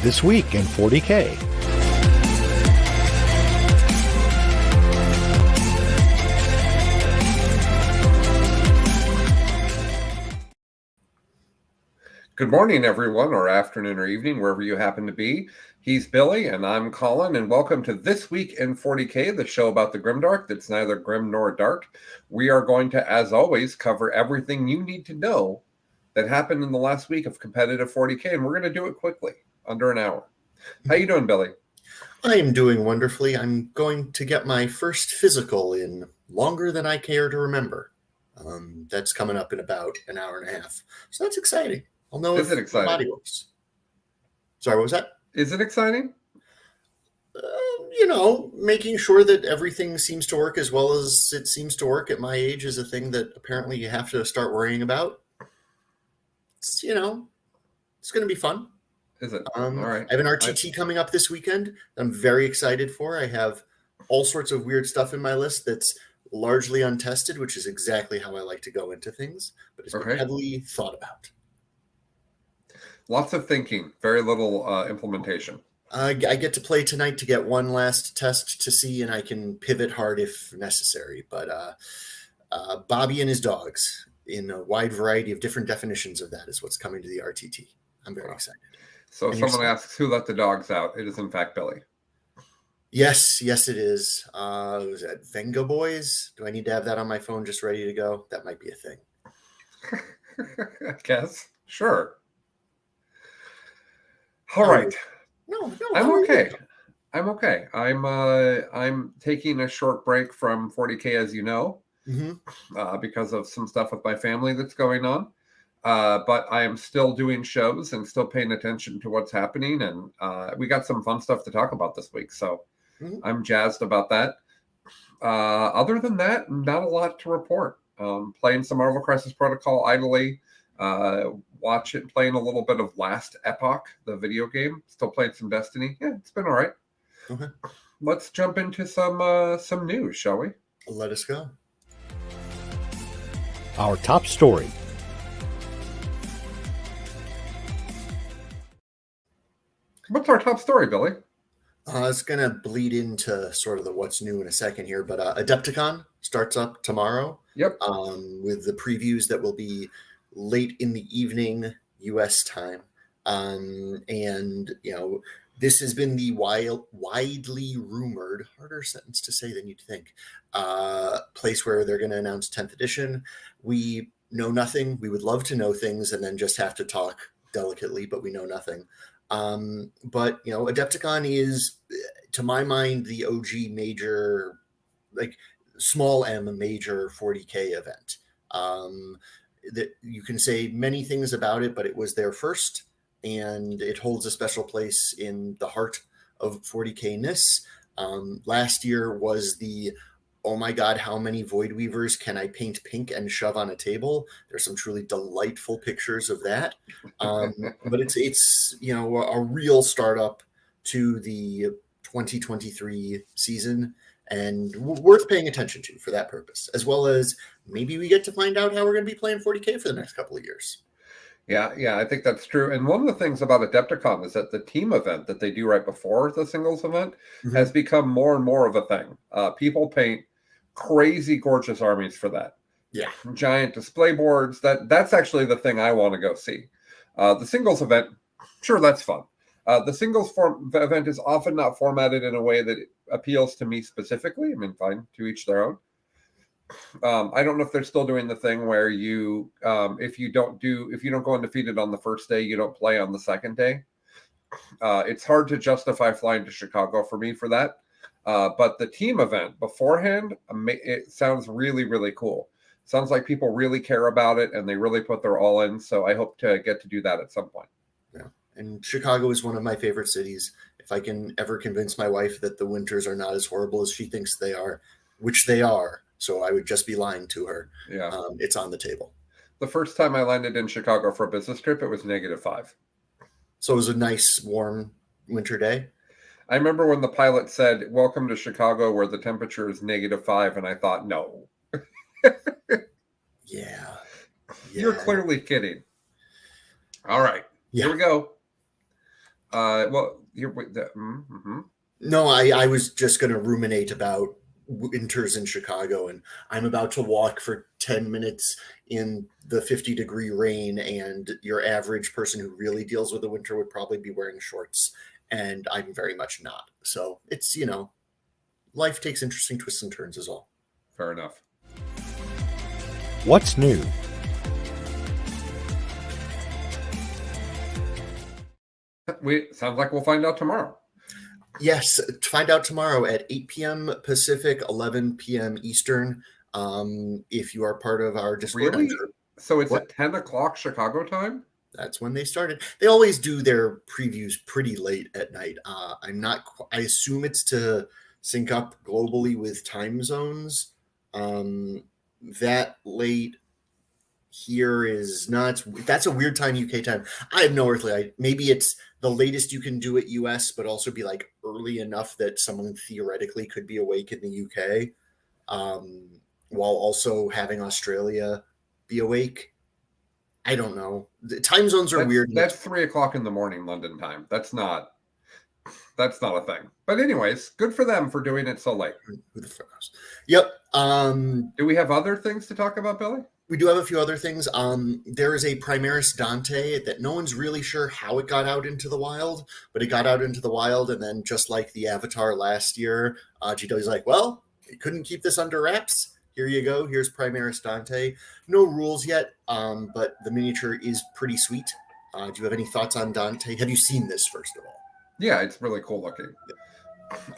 This Week in 40K. Good morning, everyone, or afternoon or evening, wherever you happen to be. He's Billy, and I'm Colin, and welcome to This Week in 40K, the show about the Grimdark that's neither grim nor dark. We are going to, as always, cover everything you need to know that happened in the last week of competitive 40K, and we're going to do it quickly, under an hour. How you doing, Billy? I am doing wonderfully. I'm going to get my first physical in longer than I care to remember. That's coming up in about an hour and a half. So that's exciting. I'll know if the body works. Sorry, what was that? Is it exciting? Making sure that everything seems to work as well as it seems to work at my age is a thing that apparently you have to start worrying about. It's going to be fun. Is it? All right. I have an RTT coming up this weekend that I'm very excited for. I have all sorts of weird stuff in my list that's largely untested, which is exactly how I like to go into things, but it's been heavily thought about. Lots of thinking, very little implementation. I get to play tonight to get one last test to see, and I can pivot hard if necessary. But Bobby and his dogs, in a wide variety of different definitions of that, is what's coming to the RTT. I'm very excited. So if someone asks who let the dogs out, it is in fact Billy. Yes, it is. Was that Venga Boys? Do I need to have that on my phone just ready to go? That might be a thing. I guess. Sure. All right. No, I'm okay. I'm taking a short break from 40K, as you know, because of some stuff with my family that's going on. But I am still doing shows and still paying attention to what's happening. And we got some fun stuff to talk about this week. So I'm jazzed about that. Other than that, not a lot to report. Playing some Marvel Crisis Protocol idly. Playing a little bit of Last Epoch, the video game. Still playing some Destiny. Yeah, it's been all right. Okay. Let's jump into some news, shall we? Let us go. Our top story. What's our top story, Billy? It's going to bleed into sort of the what's new in a second here, but Adepticon starts up tomorrow. Yep. With the previews that will be late in the evening U.S. time. This has been the widely rumored, harder sentence to say than you'd think, place where they're going to announce 10th edition. We know nothing. We would love to know things and then just have to talk delicately, but we know nothing. But Adepticon is, to my mind, the OG major, like small m major 40K event. That you can say many things about it, but it was their first, and it holds a special place in the heart of 40K-ness. Last year was the, oh my God, how many Void Weavers can I paint pink and shove on a table? There's some truly delightful pictures of that. But it's a real startup to the 2023 season, and worth paying attention to for that purpose, as well as maybe we get to find out how we're going to be playing 40K for the next couple of years. Yeah, I think that's true. And one of the things about Adepticon is that the team event that they do right before the singles event has become more and more of a thing. People paint crazy gorgeous armies for that. Yeah. Giant display boards. That's actually the thing I want to go see. The singles event, sure, that's fun. The singles event is often not formatted in a way that appeals to me specifically. I mean, fine, to each their own. I don't know if they're still doing the thing where you, if you don't go undefeated on the first day, you don't play on the second day. It's hard to justify flying to Chicago for me for that. But the team event beforehand, it sounds really, really cool. Sounds like people really care about it and they really put their all in. So I hope to get to do that at some point. Yeah. And Chicago is one of my favorite cities. If I can ever convince my wife that the winters are not as horrible as she thinks they are, which they are, so I would just be lying to her. Yeah. It's on the table. The first time I landed in Chicago for a business trip, it was -5. So it was a nice, warm winter day? I remember when the pilot said, "Welcome to Chicago, where the temperature is -5," and I thought, no. Yeah. You're clearly kidding. All right. Yeah. Here we go. Well, you're mm-hmm. No, I was just going to ruminate about winters in Chicago, and I'm about to walk for 10 minutes in the 50-degree rain, and your average person who really deals with the winter would probably be wearing shorts, and I'm very much not. So it's, life takes interesting twists and turns is all. Fair enough. What's new? Sounds like we'll find out tomorrow. Yes, find out tomorrow at 8 p.m. Pacific, 11 p.m. Eastern. If you are part of our Discord, Really? sure. So it's at 10 o'clock Chicago time? That's when they started. They always do their previews pretty late at night. I assume it's to sync up globally with time zones. That late here is not. That's a weird time, UK time. I have no earthly idea. Maybe it's the latest you can do at US, but also be like early enough that someone theoretically could be awake in the UK, while also having Australia be awake. I don't know. The time zones are weird. That's 3 o'clock in the morning London time. That's not a thing. But anyways, good for them for doing it so late. Who the fuck knows? Yep. Do we have other things to talk about, Billy? We do have a few other things. There is a Primaris Dante that no one's really sure how it got out into the wild, but it got out into the wild, and then just like the Avatar last year, GW's like, well, you couldn't keep this under wraps. Here you go. Here's Primaris Dante. No rules yet, but the miniature is pretty sweet. Do you have any thoughts on Dante? Have you seen this, first of all? Yeah, it's really cool looking.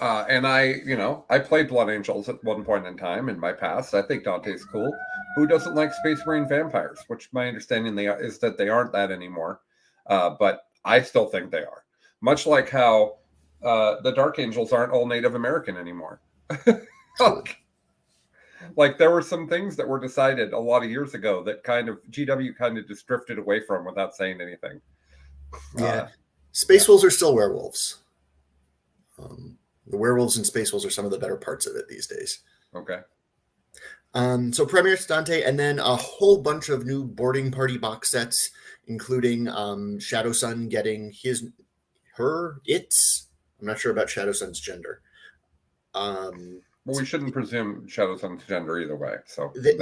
And I played Blood Angels at one point in time in my past. I think Dante's cool. Who doesn't like Space Marine vampires? Which my understanding is that they aren't that anymore. But I still think they are. Much like how the Dark Angels aren't all Native American anymore. Like there were some things that were decided a lot of years ago that GW kind of just drifted away from without saying anything. Yeah. Space Wolves are still werewolves. The werewolves and Space Wolves are some of the better parts of it these days. Okay. So Primaris Dante, and then a whole bunch of new boarding party box sets, including Shadow Sun getting its. I'm not sure about Shadow Sun's gender. Well, we shouldn't presume Shadow Sun's gender either way. So they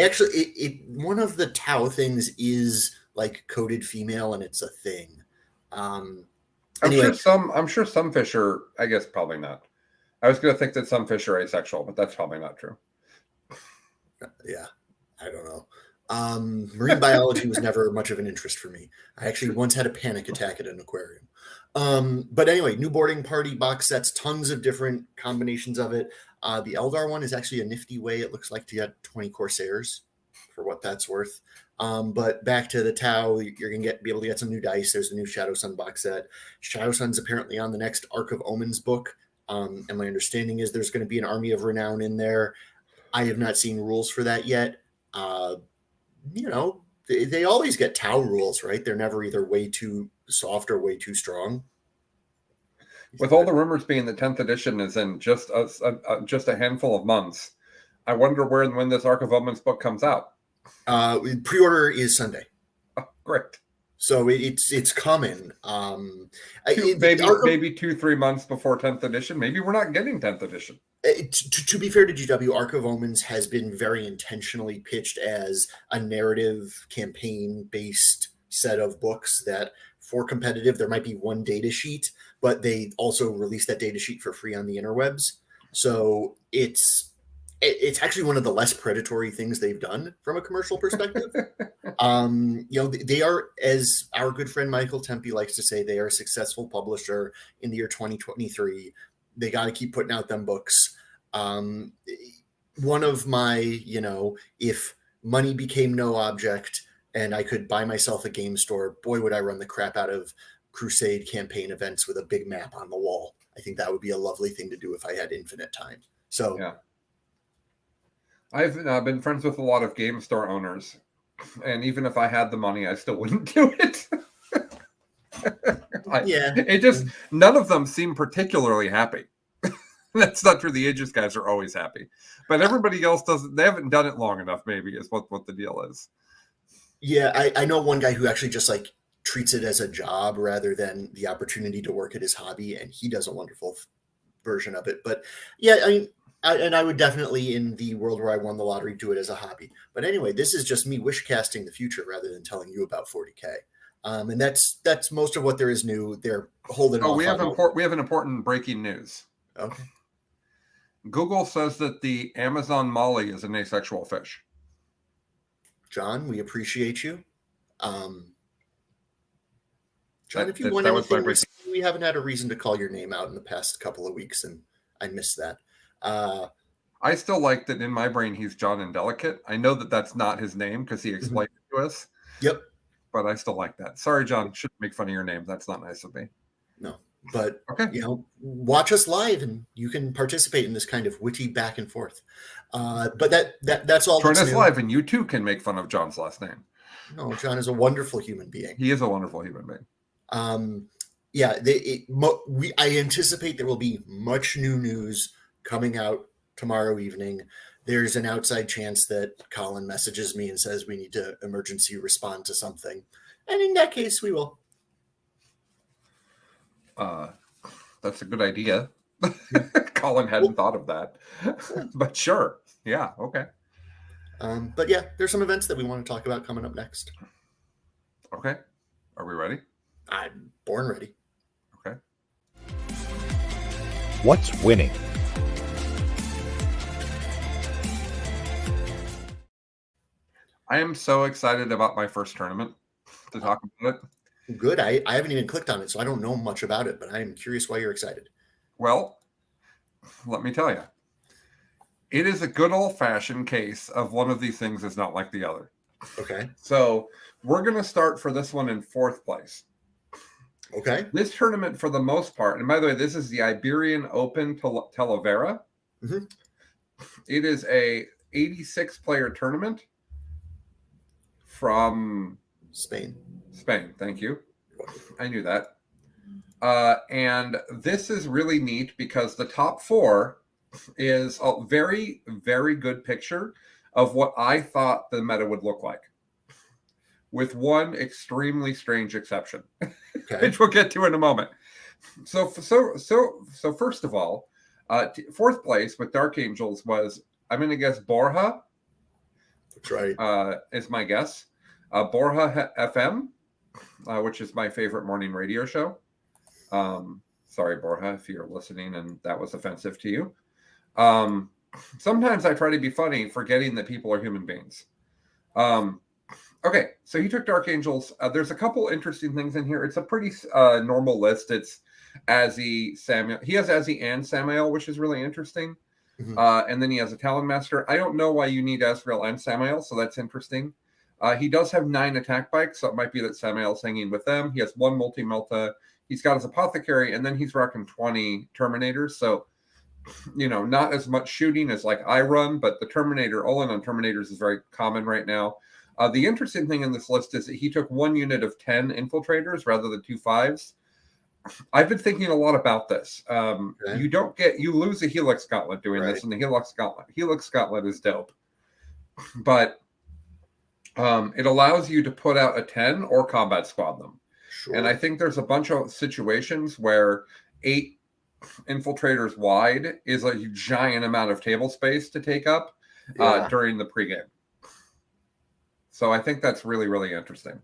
actually one of the Tau things is like coded female, and it's a thing. I'm sure some fish are. I guess probably not. I was going to think that some fish are asexual, but that's probably not true. Yeah, I don't know. Marine biology was never much of an interest for me. I actually once had a panic attack at an aquarium. But anyway, new boarding party box sets, tons of different combinations of it. The Eldar one is actually a nifty way, it looks like, to get 20 Corsairs, for what that's worth. But back to the Tau, you're going to be able to get some new dice. There's the new Shadow Sun box set. Shadow Sun's apparently on the next Arc of Omens book. And my understanding is there's going to be an Army of Renown in there. I have not seen rules for that yet. They always get Tau rules, right? They're never either way too soft or way too strong. With all the rumors being that 10th edition is in just a handful of months, I wonder when this Arc of Omens book comes out. Pre-order is Sunday. Oh, great. So it's coming. Maybe 2-3 months before 10th edition. Maybe we're not getting 10th edition. To be fair to GW, Arc of Omens has been very intentionally pitched as a narrative campaign-based set of books that, for competitive, there might be one data sheet, but they also release that data sheet for free on the interwebs. So it's actually one of the less predatory things they've done from a commercial perspective. They are, as our good friend Michael Tempe likes to say, they are a successful publisher in the year 2023. They got to keep putting out them books. One of my, if money became no object and I could buy myself a game store, boy, would I run the crap out of Crusade campaign events with a big map on the wall. I think that would be a lovely thing to do if I had infinite time. So yeah. I've been friends with a lot of game store owners, and even if I had the money, I still wouldn't do it. None of them seem particularly happy. That's not true. The Aegis guys are always happy, but everybody else doesn't. They haven't done it long enough. Maybe is what the deal is. Yeah, I know one guy who actually just like treats it as a job rather than the opportunity to work at his hobby, and he does a wonderful version of it. But yeah, I mean, I would definitely, in the world where I won the lottery, do it as a hobby. But anyway, this is just me wish casting the future rather than telling you about 40K. And that's most of what there is new. They're holding off. We have an important breaking news. Okay. Google says that the Amazon molly is an asexual fish. John, we appreciate you. John, if you That want was my anything, breaking. we haven't had a reason to call your name out in the past couple of weeks, and I missed that. I still like that in my brain he's John Indelicate. I know that that's not his name because he explained it to us. Yep. But I still like that. Sorry, John. Shouldn't make fun of your name. That's not nice of me. No, but Okay. you know, watch us live, and you can participate in this kind of witty back and forth. But that's all. Join that's us new. live, and you too can make fun of John's last name. No, John is a wonderful human being. He is a wonderful human being. Yeah, I anticipate there will be much new news coming out tomorrow evening. There's an outside chance that Colin messages me and says we need to emergency respond to something. And in that case, we will. That's a good idea. Colin hadn't thought of that. But sure. Yeah, okay. But yeah, there's some events that we want to talk about coming up next. Okay. Are we ready? I'm born ready. Okay. What's winning? I am so excited about my first tournament to talk about it. Good. I haven't even clicked on it, so I don't know much about it, but I am curious why you're excited. Well, let me tell you. It is a good old-fashioned case of one of these things is not like the other. Okay. So we're going to start for this one in 4th place. Okay. This tournament, for the most part, and by the way, this is the Iberian Open Talavera. Mhm. It is a 86-player tournament from Spain. Thank you. I knew that. And this is really neat because the top 4 is a very, very good picture of what I thought the meta would look like, with one extremely strange exception, Okay. which we'll get to in a moment. So first of all, 4th place with Dark Angels was, I'm going to guess, Borja. That's right. Is my guess. Borja FM, which is my favorite morning radio show. Sorry, Borja, if you're listening and that was offensive to you. Sometimes I try to be funny, forgetting that people are human beings. Okay, so he took Dark Angels. There's a couple interesting things in here. It's a pretty normal list. It's Azzy, Samuel. He has Azzy and Samael, which is really interesting. Mhm. And then he has a Talon Master. I don't know why you need Azrael and Samael, so that's interesting. He does have 9 attack bikes, so it might be that Samael's hanging with them. He has 1 multi-melta. He's got his Apothecary, and then he's rocking 20 Terminators. So, you know, not as much shooting as like I run, but the Terminator, Olin on Terminators is very common right now. The interesting thing in this list is that he took 1 unit of 10 infiltrators rather than 2 5s. I've been thinking a lot about this. Okay. You lose a Helix Gauntlet doing this, and the Helix Gauntlet is dope. But it allows you to put out a 10 or combat squad them. Sure. And I think there's a bunch of situations where 8 infiltrators wide is a giant amount of table space to take up during the pregame. So I think that's really, really interesting.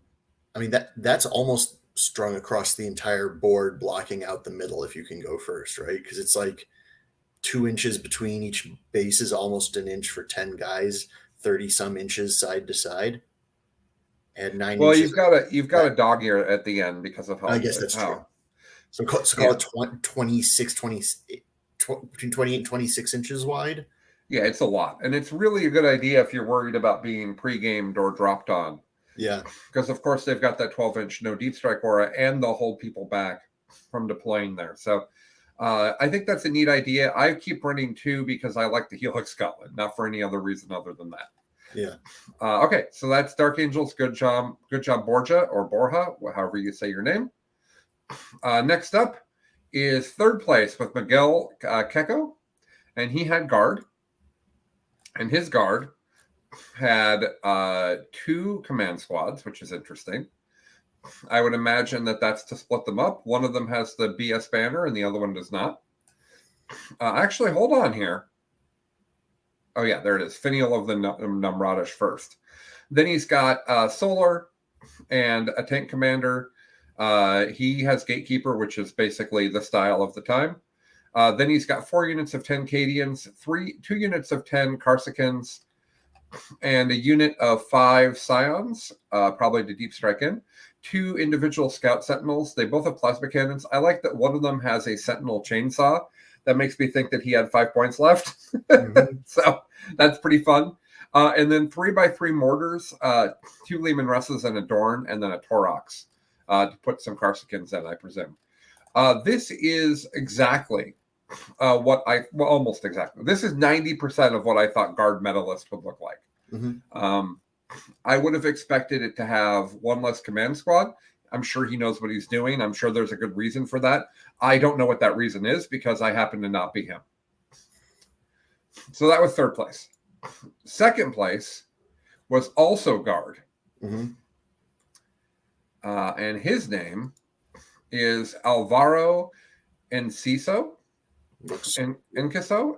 I mean, that's almost strung across the entire board, blocking out the middle if you can go first, right? Because it's like 2 inches between each base is almost an inch for 10 guys, 30 some inches side to side. And 9 well, inches. you've got a dog ear at the end because of how I guess that's true. So call it 26, 20, between 28 and 26 inches wide. Yeah, it's a lot. And it's really a good idea if you're worried about being pre-gamed or dropped on. Yeah. Because, of course, they've got that 12-inch no deep strike aura, and they'll hold people back from deploying there. So I think that's a neat idea. I keep running 2 because I like the Helix Gauntlet, not for any other reason other than that. Yeah. Okay, so that's Dark Angels. Good job, Borja or Borja, however you say your name. Next up is 3rd place with Miguel Keko, and he had guard. And his guard had 2 command squads, which is interesting. I would imagine that that's to split them up. One of them has the BS banner and the other one does not. Actually, hold on here. Oh, yeah, there it is. Finial of the Numrodish first. Then he's got Solar and a tank commander. He has Gatekeeper, which is basically the style of the time. Then he's got 4 units of 10 Cadians, 2 units of 10 Karsakins, and a unit of 5 Scions, probably to deep strike in. 2 individual Scout Sentinels. They both have plasma cannons. I like that one of them has a Sentinel chainsaw. That makes me think that he had 5 points left. Mm-hmm. So that's pretty fun. And then 3x3 mortars, 2 Lehman Russes and a Dorn, and then a Torox to put some Karsakins in, I presume. This is exactly almost exactly. This is 90% of what I thought Guard Meta List would look like. Mm-hmm. I would have expected it to have 1 less command squad. I'm sure he knows what he's doing. I'm sure there's a good reason for that. I don't know what that reason is because I happen to not be him. So that was 3rd place. 2nd place was also Guard. Mm-hmm. And his name is Alvaro Enciso. Enciso,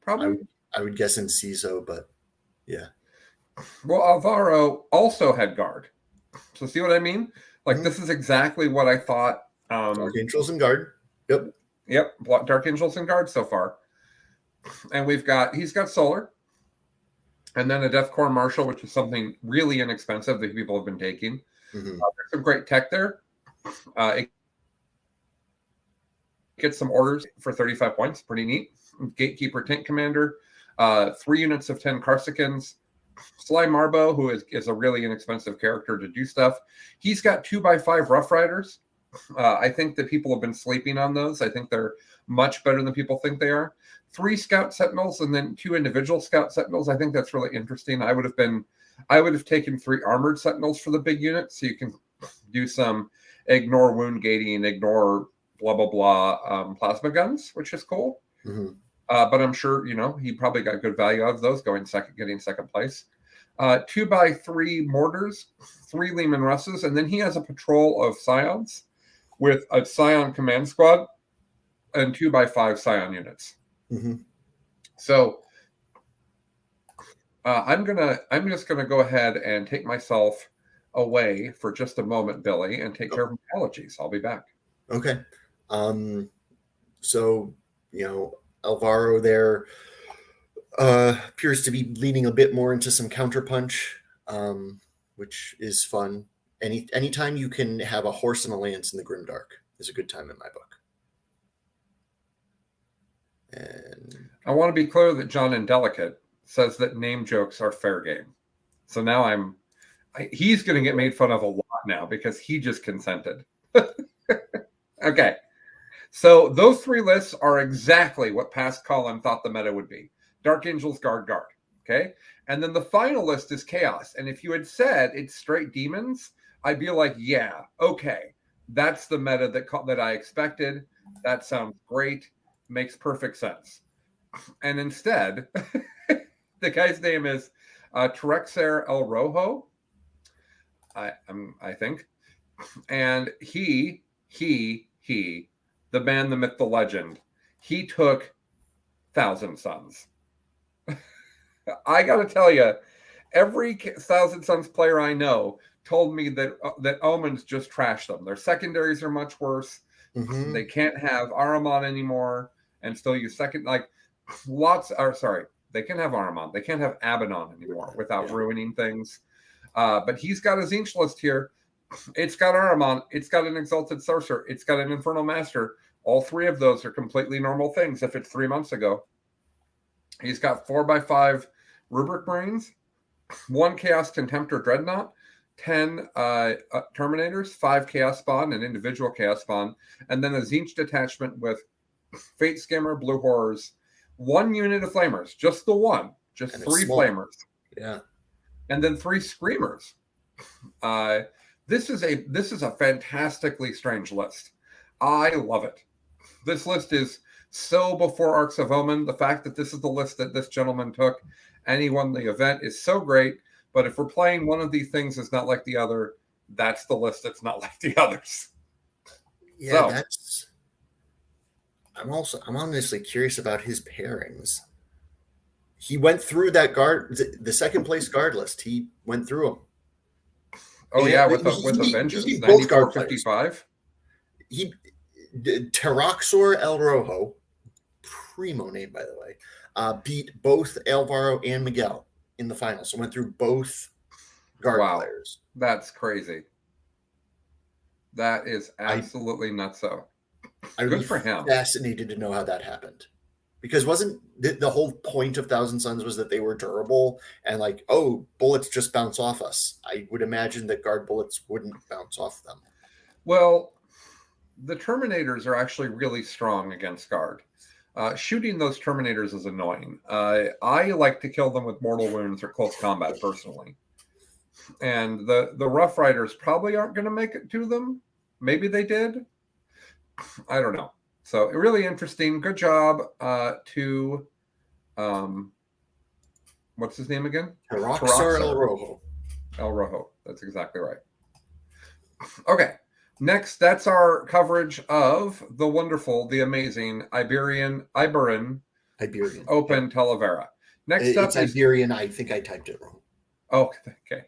probably. I would guess Enciso, but yeah. Well, Alvaro also had Guard. So see what I mean? Like, mm-hmm. This is exactly what I thought. Dark Angels and Guard. Yep. Dark Angels and Guard so far. And he's got Solar. And then a Death Corps Marshal, which is something really inexpensive that people have been taking. Mm-hmm. There's some great tech there. It gets some orders for 35 points. Pretty neat. Gatekeeper Tank Commander. 3 units of 10 Karsakins. Sly Marbo, who is a really inexpensive character to do stuff. He's got 2x5 Rough Riders. I think that people have been sleeping on those. I think they're much better than people think they are. 3 Scout Sentinels and then 2 individual Scout Sentinels. I think that's really interesting. I would have taken 3 Armored Sentinels for the big unit, so you can do some ignore wound gating, ignore blah blah blah plasma guns, which is cool. Mm-hmm. But I'm sure, he probably got good value out of those getting 2nd place. 2x3 mortars, 3 Lehman Russes, and then he has a patrol of Scions with a Scion command squad and 2x5 Scion units. Mm-hmm. So I'm just gonna go ahead and take myself away for just a moment, Billy, and take care of my allergies. I'll be back. Okay. So Alvaro there appears to be leaning a bit more into some counterpunch, which is fun. Anytime you can have a horse and a lance in the Grimdark is a good time in my book. And I want to be clear that John Indelicate says that name jokes are fair game. So now he's going to get made fun of a lot now because he just consented. Okay. So those 3 lists are exactly what past Colin thought the meta would be. Dark Angels, Guard. Okay? And then the final list is Chaos. And if you had said it's straight demons, I'd be like, yeah, okay. That's the meta that I expected. That sounds great. Makes perfect sense. And instead, the guy's name is Terexer El Rojo, I think. And he, the man, the myth, the legend, he took 1,000 Suns. I got to tell you, every 1,000 Suns player I know told me that Omens just trashed them. Their secondaries are much worse. Mm-hmm. They can't have Ahriman anymore and still use second. They can have Ahriman. They can't have Abaddon anymore without ruining things. But he's got a Zinch list here. It's got Ahriman. It's got an Exalted Sorcerer. It's got an Infernal Master. All 3 of those are completely normal things if it's 3 months ago. He's got 4x5 Rubric Marines, 1 Chaos Contemptor Dreadnought, 10 Terminators, 5 Chaos Spawn, an individual Chaos Spawn, and then a Zinch detachment with Fate Skimmer, Blue Horrors, 1 unit of Flamers, just the one, just 3 Flamers. Yeah. And then 3 Screamers. This is a fantastically strange list. I love it. This list is so before Arcs of Omen. The fact that this is the list that this gentleman took and he won the event is so great. But if we're playing one of these things is not like the other, that's the list that's not like the others. Yeah, So- I'm honestly curious about his pairings. He went through that the second place guard list. He went through them. Oh And yeah, with he a beat vengeance, both guard 94 players. 55. He Taraxor El Rojo, primo name by the way, beat both Alvaro and Miguel in the finals. So went through both guard Wow. players. That's crazy. That is absolutely nutso. I would Good be for him. fascinated to know how that happened. Because wasn't the whole point of Thousand Suns was that they were durable and like, oh, bullets just bounce off us. I would imagine that guard bullets wouldn't bounce off them. Well, the Terminators are actually really strong against guard. Shooting those Terminators is annoying. I like to kill them with mortal wounds or close combat personally. And the Rough Riders probably aren't going to make it to them. Maybe they did. I don't know. So really interesting. Good job to what's his name again? Taraxor El Rojo. El Rojo. That's exactly right. Okay. Next, that's our coverage of the wonderful, the amazing Iberian Open Talavera. Next up it's is Iberian. I think I typed it wrong. Oh, okay.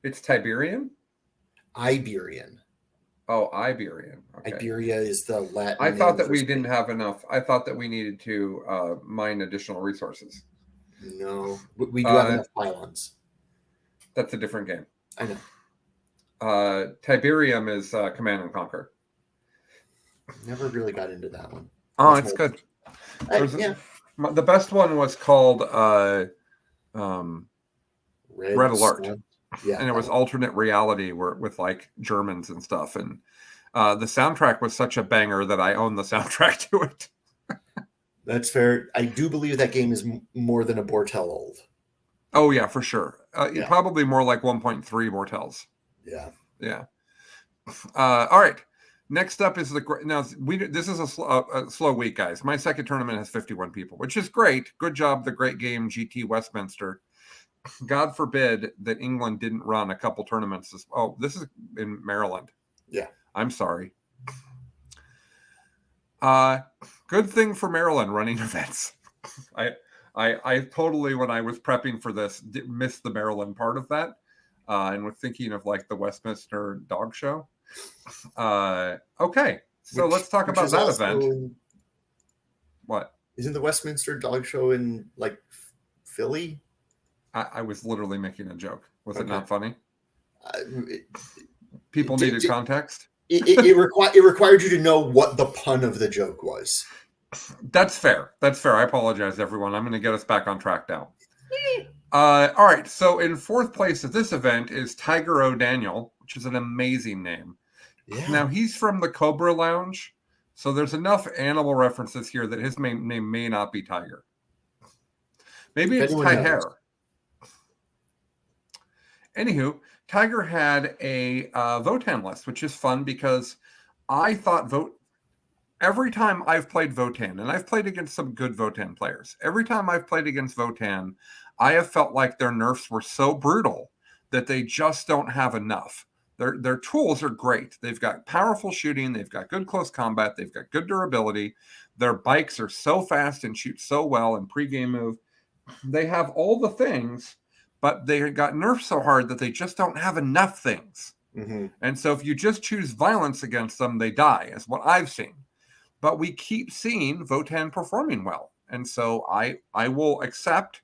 It's Tiberian? Iberian. Oh, Iberian. Okay. Iberia is the Latin. I thought that for we Spain. didn't have enough. I thought that we needed to mine additional resources. No, we do have enough pylons. That's a different game. I know. Tiberium is Command and Conquer. Never really got into that one. Oh, it's good. Yeah. The best one was called Red Alert. Storm. Yeah, and it was alternate reality with like Germans and stuff. And the soundtrack was such a banger that I own the soundtrack to it. That's fair. I do believe that game is more than a Bortel old. Oh yeah, for sure. Yeah. Probably more like 1.3 Mortels. Yeah. Yeah. All right. Next up is this is a slow week, guys. My second tournament has 51 people, which is great. Good job, the great game GT Westminster. God forbid that England didn't run a couple tournaments. This is in Maryland. Yeah. I'm sorry. Good thing for Maryland running events. I totally, when I was prepping for this, missed the Maryland part of that. And was thinking of like the Westminster Dog Show. Okay. So let's talk about that event. What? Isn't the Westminster Dog Show in like Philly? I was literally making a joke. Was it not funny? People needed context. It required you to know what the pun of the joke was. That's fair. I apologize, everyone. I'm going to get us back on track now. All right. So in fourth place at this event is Tiger O'Daniel, which is an amazing name. Yeah. Now he's from the Cobra Lounge, so there's enough animal references here that his name may not be Tiger. Maybe it's Tiger. Anywho, Tiger had a Votann list, which is fun because I thought every time I've played Votann, and I've played against some good Votann players, every time I've played against Votann, I have felt like their nerfs were so brutal that they just don't have enough. Their tools are great. They've got powerful shooting. They've got good close combat. They've got good durability. Their bikes are so fast and shoot so well in pregame move. They have all the things, but they got nerfed so hard that they just don't have enough things. Mm-hmm. And so if you just choose violence against them, they die, is what I've seen. But we keep seeing Votann performing well. And so I will accept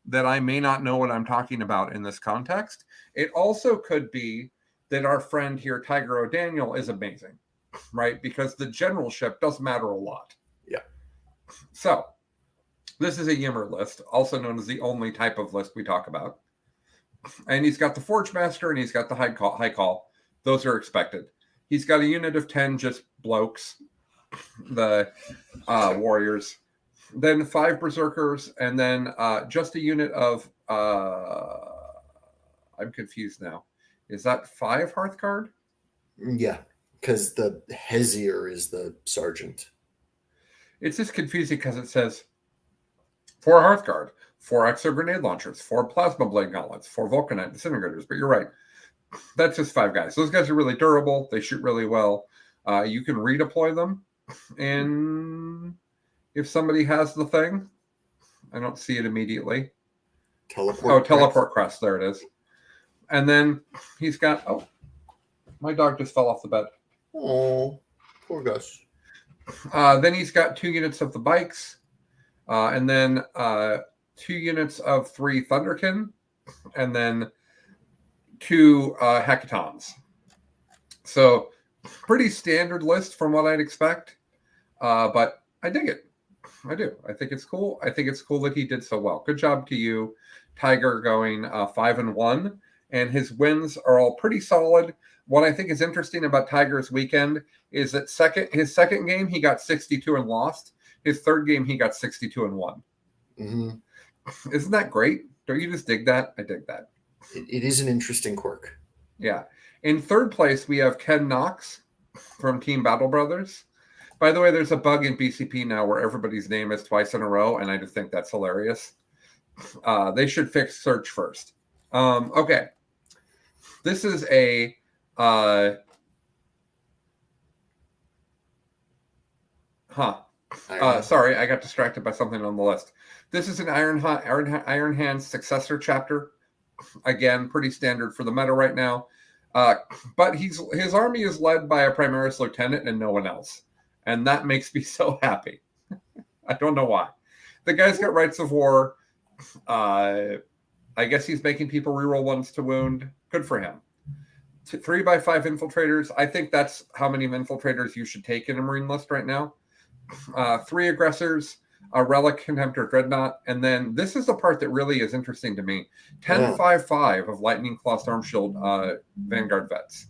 that I may not know what I'm talking about in this context. It also could be that our friend here, Tiger O'Daniel, is amazing, right? Because the generalship does matter a lot. Yeah. So this is a Yimmer list, also known as the only type of list we talk about. And he's got the Forge Master and he's got the High Call. Those are expected. He's got a unit of 10 just blokes, the warriors. Then 5 berserkers, and then just a unit of I'm confused now. Is that 5 Hearthguard? Yeah, because the Hesier is the sergeant. It's just confusing because it says 4 Hearthguard, 4 Exo Grenade Launchers, 4 Plasma Blade Gauntlets, 4 Vulcanite Disintegrators. But you're right. that's just 5 guys. Those guys are really durable. They shoot really well. You can redeploy them. And if somebody has the thing, I don't see it immediately. Teleport crest. There it is. And then he's got, my dog just fell off the bed. Oh, poor Gus. Then he's got 2 units of the bikes. And then 2 units of 3 Thunderkin. And then 2 Hackathons. So pretty standard list from what I'd expect. But I dig it. I do. I think it's cool. I think it's cool that he did so well. Good job to you, Tiger, going 5-1. And his wins are all pretty solid. What I think is interesting about Tiger's weekend is that his second game, he got 62 and lost. His third game, he got 62 and won. Mm-hmm. Isn't that great? Don't you just dig that? I dig that. It is an interesting quirk. Yeah. In third place, we have Ken Knox from Team Battle Brothers. By the way, there's a bug in BCP now where everybody's name is twice in a row, and I just think that's hilarious. They should fix search first. Okay. This is a sorry, I got distracted by something on the list. This is an Iron Hand's successor chapter. Again, pretty standard for the meta right now. But his army is led by a Primaris Lieutenant and no one else. And that makes me so happy. I don't know why. The guy's got Rights of War. I guess he's making people reroll 1s to wound. Good for him. 3x5 infiltrators. I think that's how many infiltrators you should take in a Marine list right now. 3 aggressors, a Relic, Contemptor, Dreadnought. And then this is the part that really is interesting to me. 10-5-5 of Lightning Claw Storm Shield Vanguard vets.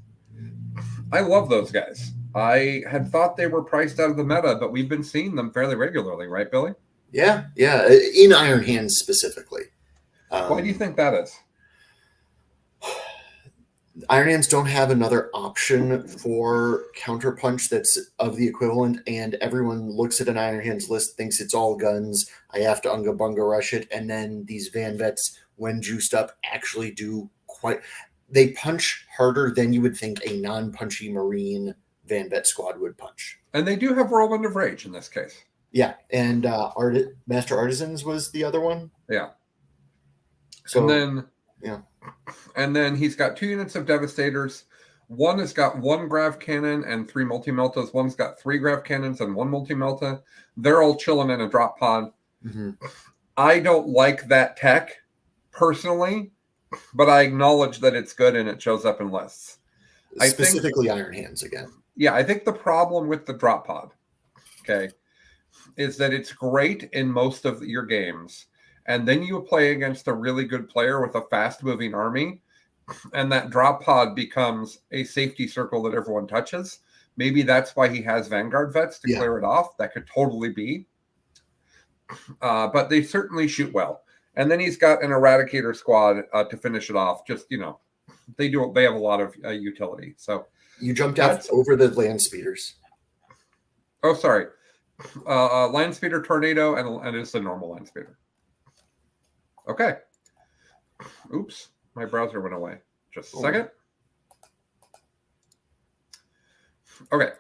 I love those guys. I had thought they were priced out of the meta, but we've been seeing them fairly regularly, right, Billy? Yeah. In Iron Hands specifically. Why do you think that is? Iron Hands don't have another option for counterpunch that's of the equivalent, and everyone looks at an Iron Hands list, thinks it's all guns. I have to Unga Bunga rush it, and then these Van Vets, when juiced up, actually do they punch harder than you would think a non-punchy Marine Van Vet squad would punch. And they do have Whirlwind of Rage in this case. Yeah, and Master Artisans was the other one. Yeah. So and then he's got 2 units of Devastators. One has got 1 Grav Cannon and 3 Multi-Meltas. One's got 3 Grav Cannons and 1 Multi-Melta. They're all chilling in a drop pod. Mm-hmm. I don't like that tech personally, but I acknowledge that it's good and it shows up in lists. Specifically Iron Hands again. Yeah, I think the problem with the drop pod, is that it's great in most of your games. And then you play against a really good player with a fast-moving army, and that drop pod becomes a safety circle that everyone touches. Maybe that's why he has Vanguard vets to clear it off. That could totally be. But they certainly shoot well. And then he's got an Eradicator squad to finish it off. Just, they have a lot of utility. So you jumped out over the land speeders. Oh, sorry. Land speeder, Tornado, and it's a normal land speeder. Okay. Oops. My browser went away. Just a second. Okay.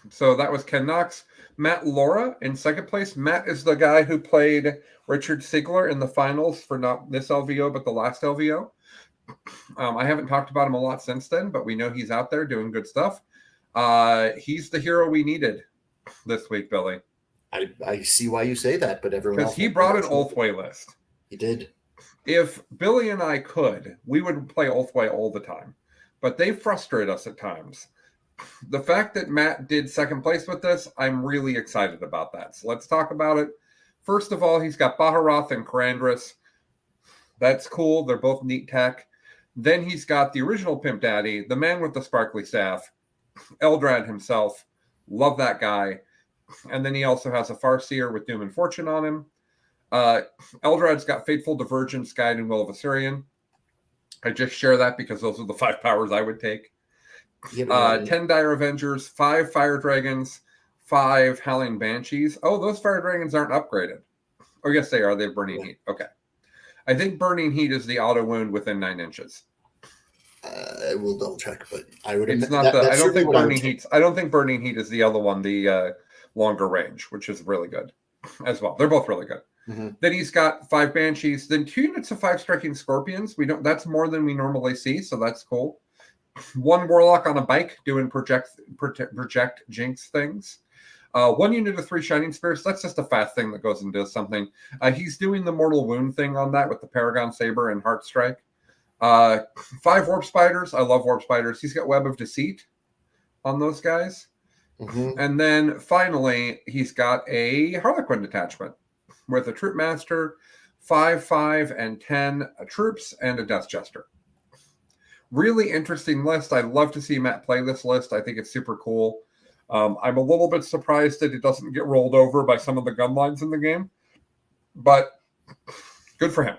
So that was Ken Knox. Matt Laura in second place. Matt is the guy who played Richard Sigler in the finals for not this LVO, but the last LVO. I haven't talked about him a lot since then, but we know he's out there doing good stuff. He's the hero we needed this week, Billy. I see why you say that, but everyone else... Because he brought an Ulthway list. He did. If Billy and I could, we would play Ulthway all the time. But they frustrate us at times. The fact that Matt did second place with this, I'm really excited about that. So let's talk about it. First of all, he's got Baharoth and Karandras. That's cool. They're both neat tech. Then he's got the original Pimp Daddy, the man with the sparkly staff, Eldrad himself. Love that guy. And then he also has a Farseer with Doom and Fortune on him. Eldrad's got Fateful Divergence, Guide, and Will of Assyrian. I just share that because those are the 5 powers I would take. 10 Dire Avengers, 5 Fire Dragons, 5 Howling Banshees. Oh, those Fire Dragons aren't upgraded. Oh, yes, they are. They have Burning Heat. Okay. I think Burning Heat is the auto wound within 9 inches. I will double check, but I would. It's not I don't think Burning Heat. I don't think Burning Heat is the other one, the longer range, which is really good as well. They're both really good. Mm-hmm. Then he's got 5 Banshees, then 2 units of 5 Striking Scorpions. That's more than we normally see, so that's cool. 1 Warlock on a bike doing project jinx things. 1 unit of 3 Shining Spears. That's just a fast thing that goes and does something. He's doing the Mortal Wound thing on that with the Paragon Saber and Heart Strike. 5 Warp Spiders. I love Warp Spiders. He's got Web of Deceit on those guys. Mm-hmm. And then finally, he's got a Harlequin detachment with a Troop Master, 5, 5, and 10 troops, and a Death Jester. Really interesting list. I'd love to see Matt play this list. I think it's super cool. I'm a little bit surprised that it doesn't get rolled over by some of the gun lines in the game, but good for him.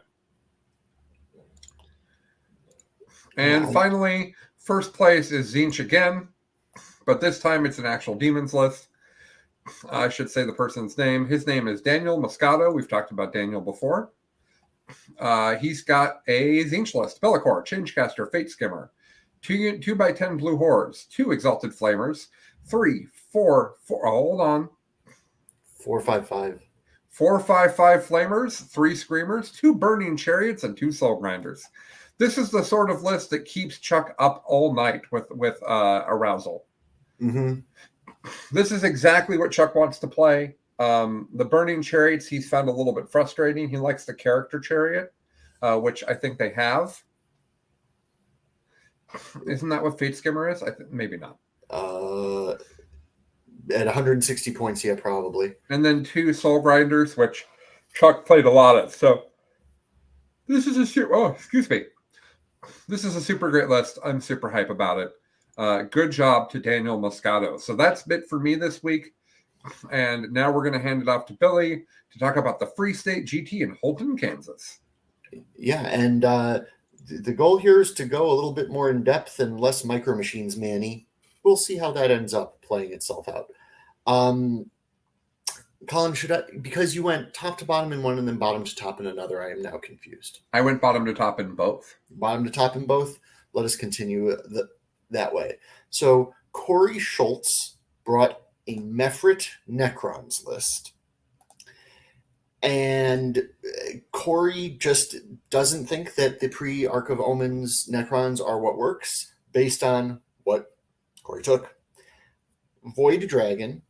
And finally, first place is Tzeentch again, but this time it's an actual demons list. I should say the person's name. His name is Daniel Moscato. We've talked about Daniel before. He's got a Tzeentch list: Bellicor, Changecaster, Fate Skimmer, 2x10 Blue Hordes, 2 Exalted Flamers, 3, 4, 4. Hold on. 4, 5, 5. 4, 5, 5 Flamers, 3 Screamers, 2 Burning Chariots, and 2 Soul Grinders. This is the sort of list that keeps Chuck up all night with arousal. Mm-hmm. This is exactly what Chuck wants to play. The Burning Chariots he's found a little bit frustrating. He likes the Character Chariot, which I think they have. Isn't that what Fate Skimmer is? Maybe not. At 160 points, yeah, probably. And then 2 Soul Grinders, which Chuck played a lot of. So this is This is a super great list. I'm super hype about it. Good job to Daniel Moscato. So that's it for me this week. And now we're going to hand it off to Billy to talk about the Free State GT in Holton, Kansas. Yeah, and the goal here is to go a little bit more in depth and less Micro Machines Manny. We'll see how that ends up playing itself out. Colin, because you went top to bottom in one and then bottom to top in another, I am now confused. I went bottom to top in both. Bottom to top in both? Let us continue that way. So Corey Schultz brought a Mefrit Necrons list. And Corey just doesn't think that the pre-Arc of Omens Necrons are what works based on what Corey took. Void Dragon,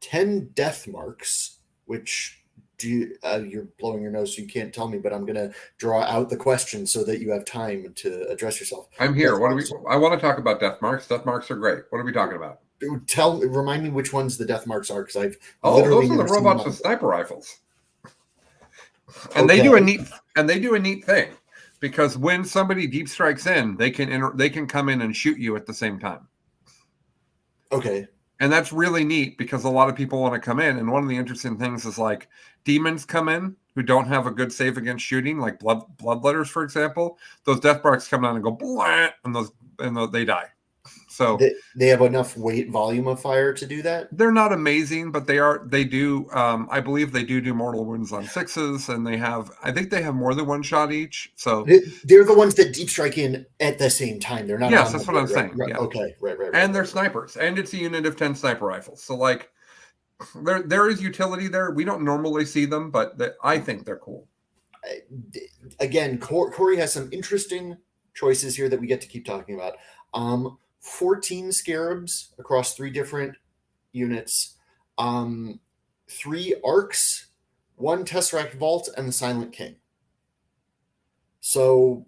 10 Death Marks, which you're blowing your nose so you can't tell me, but I'm going to draw out the question so that you have time to address yourself. I'm here. I want to talk about Death Marks. Death Marks are great. What are we talking about? Remind me which ones the Death Marks are, because I've those are the robots with sniper rifles. And they do a neat thing, because when somebody deep strikes in, they can come in and shoot you at the same time. Okay. And that's really neat because a lot of people want to come in. And one of the interesting things is, like, demons come in who don't have a good save against shooting, like bloodletters, for example. Those Death Marks come down and go blah, and they die. So they have enough weight volume of fire to do that. They're not amazing, but they do. I believe they do mortal wounds on 6s, and I think they have more than one shot each. So they're the ones that deep strike in at the same time. They're not. Yes, that's what I'm saying. Right. Yeah. Okay. Right. And they're snipers, and it's a unit of 10 sniper rifles. So, like, there is utility there. We don't normally see them, but I think they're cool. Again, Corey has some interesting choices here that we get to keep talking about. 14 Scarabs across 3 different units, 3 Arcs, 1 Tesseract Vault, and the Silent King. So,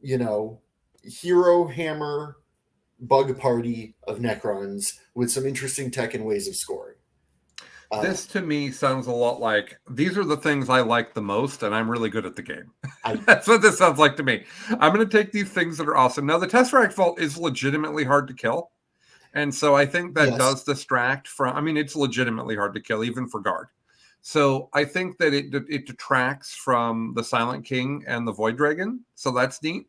hero hammer bug party of Necrons with some interesting tech and ways of scoring. This to me sounds a lot like, these are the things I like the most, and I'm really good at the game. That's what this sounds like to me. I'm going to take these things that are awesome. Now, the Tesseract Vault is legitimately hard to kill. And so I think that does distract from, it's legitimately hard to kill, even for guard. So I think that it detracts from the Silent King and the Void Dragon. So that's neat.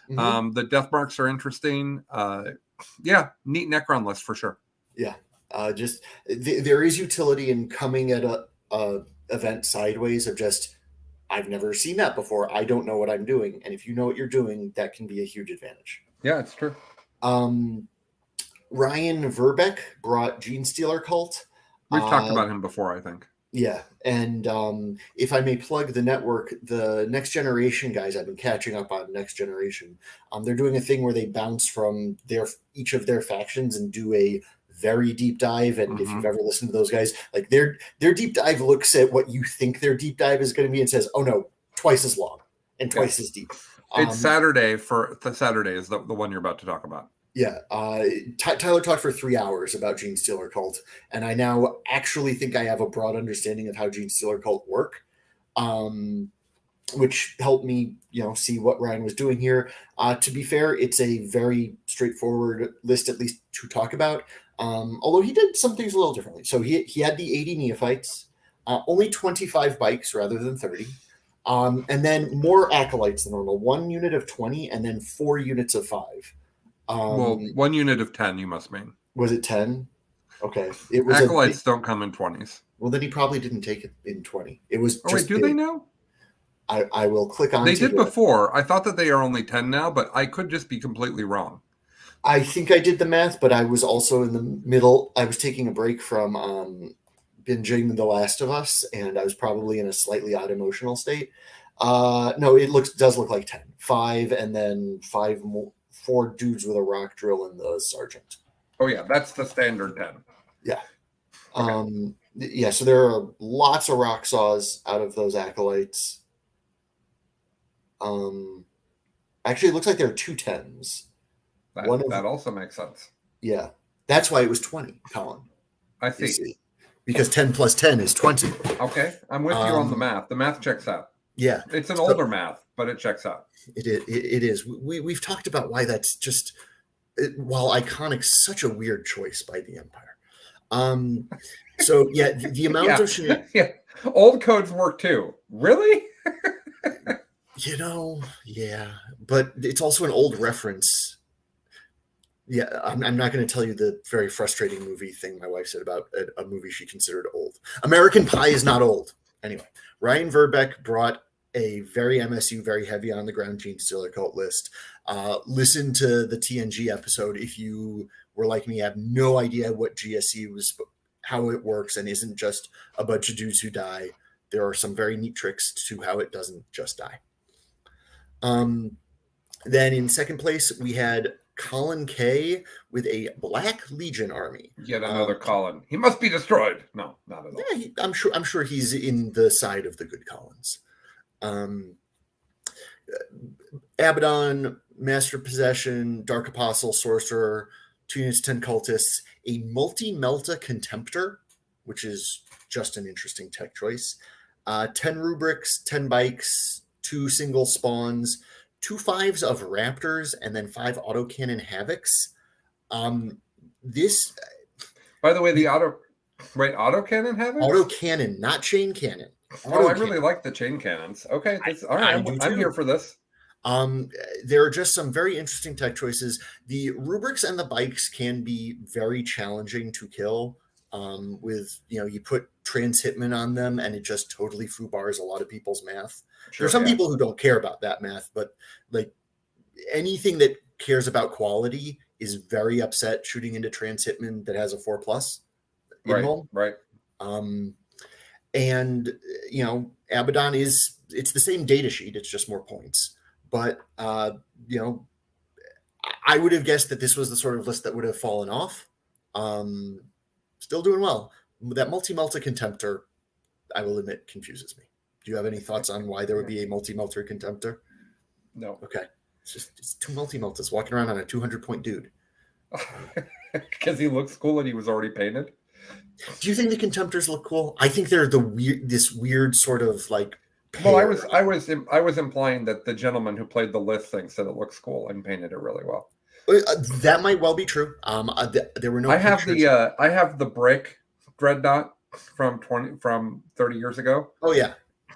Mm-hmm. The Death Marks are interesting. Neat Necron list for sure. Yeah. There is utility in coming at a event sideways of just, I've never seen that before. I don't know what I'm doing. And if you know what you're doing, that can be a huge advantage. Yeah, it's true. Ryan Verbeck brought Gene Stealer Cult. We've talked about him before, I think. Yeah. And if I may plug the network, the Next Generation guys, I've been catching up on Next Generation. They're doing a thing where they bounce from each of their factions and do a very deep dive. And if you've ever listened to those guys, like their deep dive looks at what you think their deep dive is going to be and says, oh no, twice as long and twice as deep. It's Saturday is the one you're about to talk about. Yeah. Tyler talked for 3 hours about Gene Stealer Cult, and I now actually think I have a broad understanding of how Gene Stealer Cult work, which helped me, see what Ryan was doing here. To be fair, it's a very straightforward list, at least to talk about. Although he did some things a little differently. So he had the 80 neophytes, only 25 bikes rather than 30. And then more acolytes than normal, 1 unit of 20 and then 4 units of 5. Well, 1 unit of 10, you must mean. Was it 10? Okay. It was acolytes don't come in 20s. Well, then he probably didn't take it in 20. It was. Oh, wait, do they now? I will click on. They did before. I thought that they are only 10 now, but I could just be completely wrong. I think I did the math, but I was also in the middle. I was taking a break from binging The Last of Us, and I was probably in a slightly odd emotional state. No, it does look like 10. 5 and then 5 more. 4 dudes with a rock drill and the sergeant. Oh yeah, that's the standard 10. Yeah. Okay. Yeah, so there are lots of rock saws out of those acolytes. Actually, it looks like there are 2 10s. That also makes sense. Yeah. That's why it was 20, Colin. I see. Because 10 plus 10 is 20. Okay, I'm with you on the math. The math checks out. Yeah. It's an older math, but it checks out. It is. We've talked about why that's just, while iconic, such a weird choice by the Empire. So yeah, the amount of shit. Yeah, old codes work too. Really? Yeah, but it's also an old reference. Yeah, I'm not going to tell you the very frustrating movie thing my wife said about a movie she considered old. American Pie is not old. Anyway, Ryan Verbeck brought a very MSU, very heavy on the ground Gene Stealer Cult list. Listen to the TNG episode if you were like me, have no idea what GSC was, how it works, and isn't just a bunch of dudes who die. There are some very neat tricks to how it doesn't just die. Then in second place, we had Colin K with a Black Legion army. Yet another Colin. He must be destroyed. No, not at all. Yeah, I'm sure he's in the side of the good Collins. Abaddon, Master Possession, Dark Apostle, Sorcerer, 2 units, 10 cultists, a multi-melta Contemptor, which is just an interesting tech choice. 10 rubrics, 10 bikes, 2 single spawns, 2 5s of Raptors, and then 5 autocannon Havocs. This, by the way, autocannon Havocs? Autocannon, not chain cannon. Oh, I really like the chain cannons. Okay, all right, I'm here for this. There are just some very interesting tech choices. The rubrics and the bikes can be very challenging to kill. With you put trans hitman on them and it just totally foobars a lot of people's math. Sure, There's some people who don't care about that math, but like anything that cares about quality is very upset shooting into trans hitman that has a 4+. Right. And Abaddon it's the same data sheet, it's just more points. But I would have guessed that this was the sort of list that would have fallen off. Still doing well. That multi-melta Contemptor, I will admit, confuses me. Do you have any thoughts on why there would be a multi-melta Contemptor? No. Okay. It's 2 multi-meltas walking around on a 200-point dude. Because he looks cool and he was already painted. Do you think the Contemptors look cool? I think they're this weird sort of like. Well, I was implying that the gentleman who played the list thinks that it looks cool and painted it really well. That might well be true. There were no. I have the brick dreadnought from 30 years ago. Oh yeah,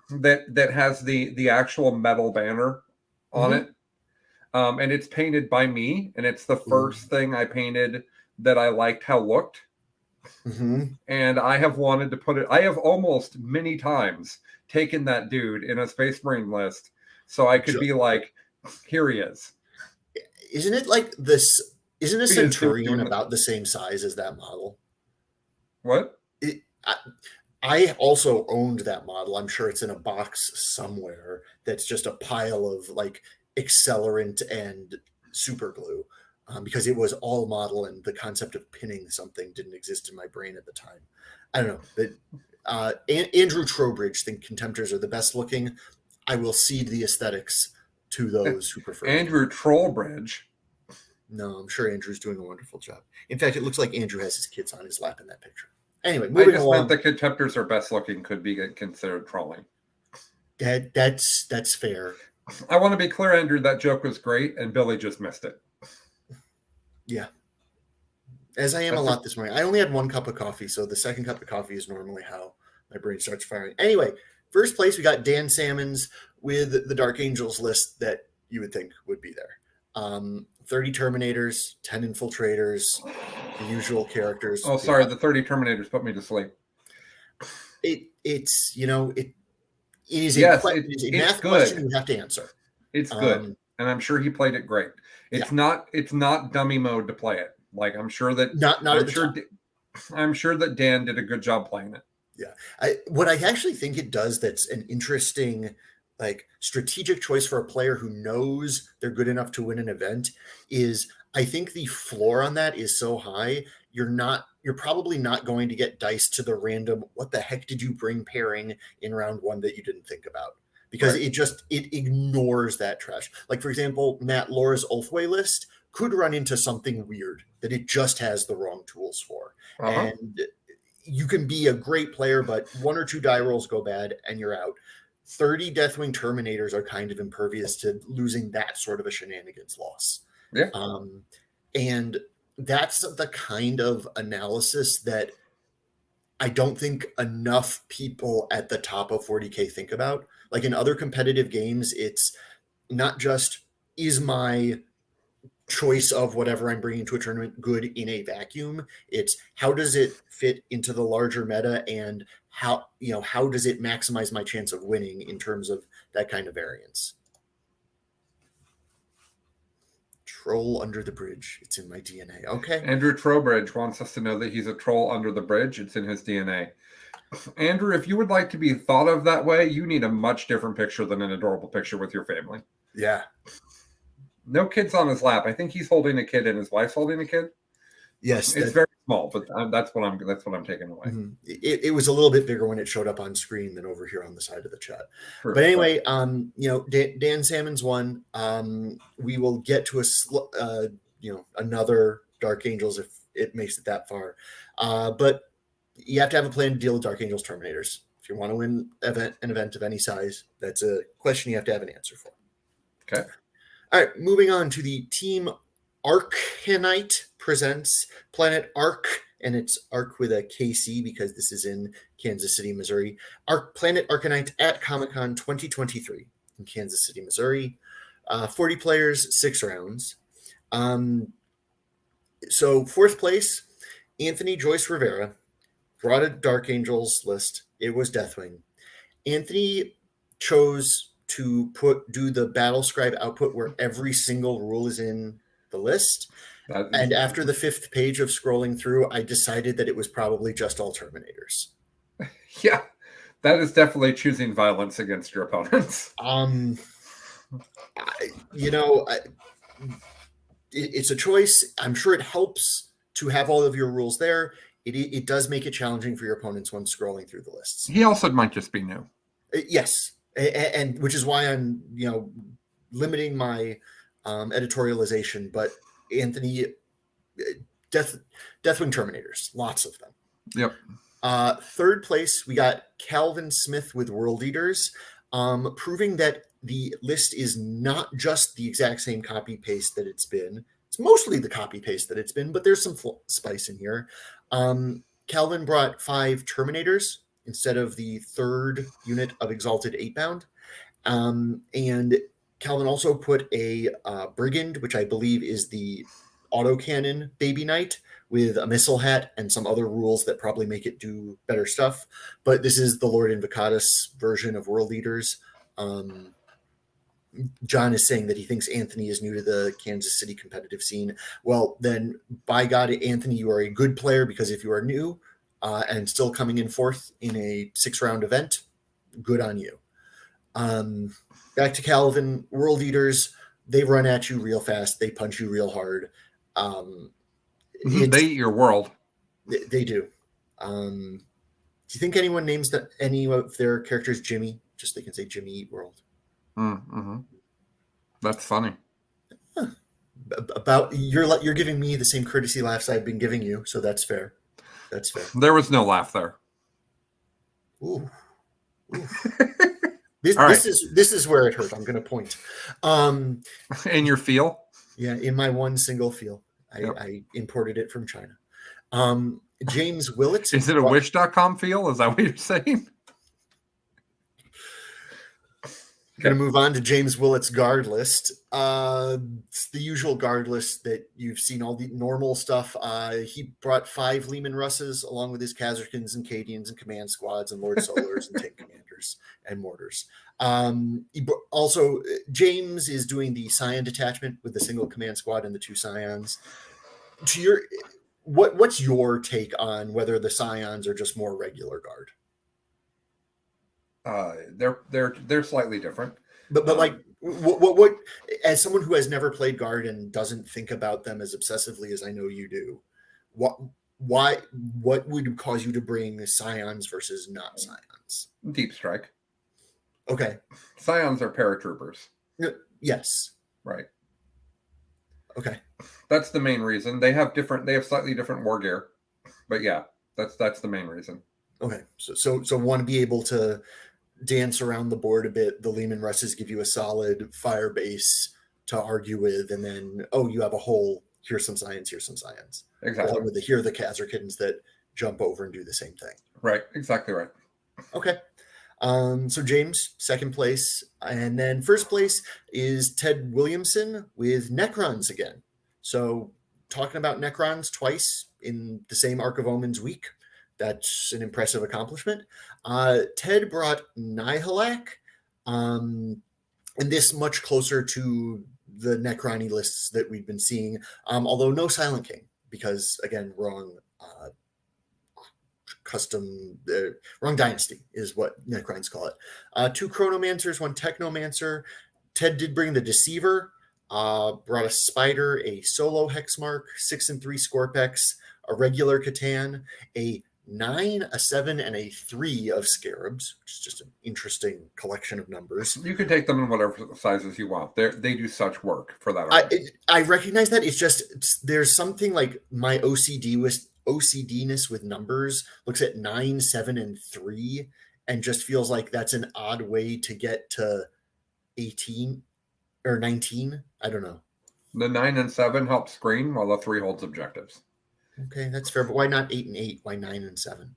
that has the actual metal banner on it, and it's painted by me, and it's the first thing I painted that I liked how it looked. Mhm. And I have wanted to put it, I have almost many times taken that dude in a Space Marine list so I could Ju- be like, here he is. Isn't it like this? Isn't a He is Centurion doing about the same size as that model? what? It, I also owned that model. I'm sure it's in a box somewhere that's just a pile of like accelerant and super glue, because it was all model and the concept of pinning something didn't exist in my brain at the time. I don't know. But Andrew Trowbridge think Contemptors are the best looking. I will cede the aesthetics to those who prefer them. Andrew Trollbridge. No, I'm sure Andrew's doing a wonderful job. In fact, it looks like Andrew has his kids on his lap in that picture. Anyway, I moving just along. meant the Contemptors are best looking could be considered trolling. That's fair. I want to be clear, Andrew, that joke was great and Billy just missed it. Yeah. As I am That's a lot this morning. I only had one cup of coffee, so the second cup of coffee is normally how my brain starts firing. Anyway, first place, we got Dan Salmons with the Dark Angels list that you would think would be there. 30 Terminators, 10 Infiltrators, the usual characters. Oh, sorry, the 30 Terminators put me to sleep. It's, you know, it is Yes, it is a it's math good. question you have to answer. It's good, and I'm sure he played it great. It's not dummy mode to play it. Like I'm sure that I'm sure that Dan did a good job playing it. Yeah, what I actually think it does that's an interesting, like strategic choice for a player who knows they're good enough to win an event is I think the floor on that is so high you're probably not going to get dice to the random what the heck did you bring pairing in round one that you didn't think about, because Right. it ignores that trash. Like for example, Matt Lora's Ulthway list could run into something weird that it just has the wrong tools for. And you can be a great player, but one or two die rolls go bad and you're out. 30 Deathwing Terminators are kind of impervious to losing that sort of a shenanigans loss. Yeah. And that's the kind of analysis that I don't think enough people at the top of 40K think about. Like in other competitive games, it's not just, is my choice of whatever I'm bringing to a tournament good in a vacuum? It's how does it fit into the larger meta, and how does it maximize my chance of winning in terms of that kind of variance? Troll under the bridge. It's in my DNA. Okay. Andrew Trowbridge wants us to know that he's a troll under the bridge. It's in his DNA. Andrew, if you would like to be thought of that way, you need a much different picture than an adorable picture with your family. Yeah. No kids on his lap. I think he's holding a kid and his wife's holding a kid. Yes, It's very small, but that's what I'm taking away. It was a little bit bigger when it showed up on screen than over here on the side of the chat. Perfect. But anyway, Dan Salmon's one. We will get to another Dark Angels if it makes it that far. But you have to have a plan to deal with Dark Angels Terminators. If you want to win an event of any size, that's a question you have to have an answer for. Okay. All right, moving on to the Team Arcanite presents Planet Arc, and it's Arc with a KC because this is in Kansas City, Missouri. Planet Arcanite at Comic-Con 2023 in Kansas City, Missouri. 40 players, 6 rounds. So fourth place, Anthony Joyce Rivera brought a Dark Angels list. It was Deathwing. Anthony chose to do the Battle Scribe output where every single rule is in the list. And after the 5th page of scrolling through, I decided that it was probably just all Terminators. Yeah, that is definitely choosing violence against your opponents. It's a choice. I'm sure it helps to have all of your rules there. It does make it challenging for your opponents when scrolling through the lists. He also might just be new. Yes, and which is why I'm limiting my editorialization. But Anthony, Deathwing Terminators, lots of them. Yep. Third place, we got Calvin Smith with World Eaters, proving that the list is not just the exact same copy paste that it's been. It's mostly the copy paste that it's been, but there's some spice in here. Calvin brought 5 Terminators instead of the 3rd unit of Exalted 8-Bound. And Calvin also put a Brigand, which I believe is the autocannon Baby Knight, with a missile hat and some other rules that probably make it do better stuff. But this is the Lord Invocatus version of World Eaters. John is saying that he thinks Anthony is new to the Kansas City competitive scene. Well, then, by God, Anthony, you are a good player, because if you are new and still coming in fourth in a 6-round event, good on you. Back to Calvin. World Eaters, they run at you real fast. They punch you real hard. They eat your world. They do. Do you think anyone names any of their characters Jimmy? Just they can say Jimmy Eat World. Mm-hmm. That's funny. Huh. About you're giving me the same courtesy laughs I've been giving you, so that's fair. That's fair. There was no laugh there. Ooh. This is where it hurt. I'm going to point. In your feel? Yeah, in my one single feel. I imported it from China. James Willett. Is it a wish.com feel? Is that what you're saying? Going to move on to James Willett's guard list. It's the usual guard list that you've seen, all the normal stuff. He brought 5 Leman Russes along with his Kazarkins and Cadians and command squads and Lord Solars and tank commanders and mortars. Also, James is doing the Scion detachment with the single command squad and the 2 Scions. What's your take on whether the Scions are just more regular guard? They're slightly different, but like what as someone who has never played guard and doesn't think about them as obsessively as I know you do, what would cause you to bring Scions versus not Scions? Deep strike. Okay. Scions are paratroopers. Yes. Right. Okay. That's the main reason. They have slightly different war gear, but yeah, that's the main reason. Okay. So want to be able to dance around the board a bit. The Leman Russes give you a solid fire base to argue with, and then you have a hole. Here's some Scions. Here's some Scions. Exactly. Along with here are the Kazarkins that jump over and do the same thing. Right. Exactly right. Okay. So James, second place, and then first place is Ted Williamson with Necrons again. So talking about Necrons twice in the same Arc of Omens week. That's an impressive accomplishment. Ted brought Nihilak, and this much closer to the Necroni lists that we've been seeing, although no Silent King, because, again, wrong wrong dynasty is what Necrons call it. 2 Chronomancers, 1 Technomancer. Ted did bring the Deceiver, brought a Spider, a solo Hexmark, 6 and 3 Scorpex, a regular Catan, a 9, a 7, and a 3 of Scarabs, which is just an interesting collection of numbers. You can take them in whatever sizes you want. They do such work for that. I recognize that. There's something like my OCDness with numbers looks at 9, 7, and 3 and just feels like that's an odd way to get to 18 or 19. I don't know. The 9 and 7 help screen while the 3 holds objectives. Okay, that's fair. But why not 8 and 8? Why 9 and 7?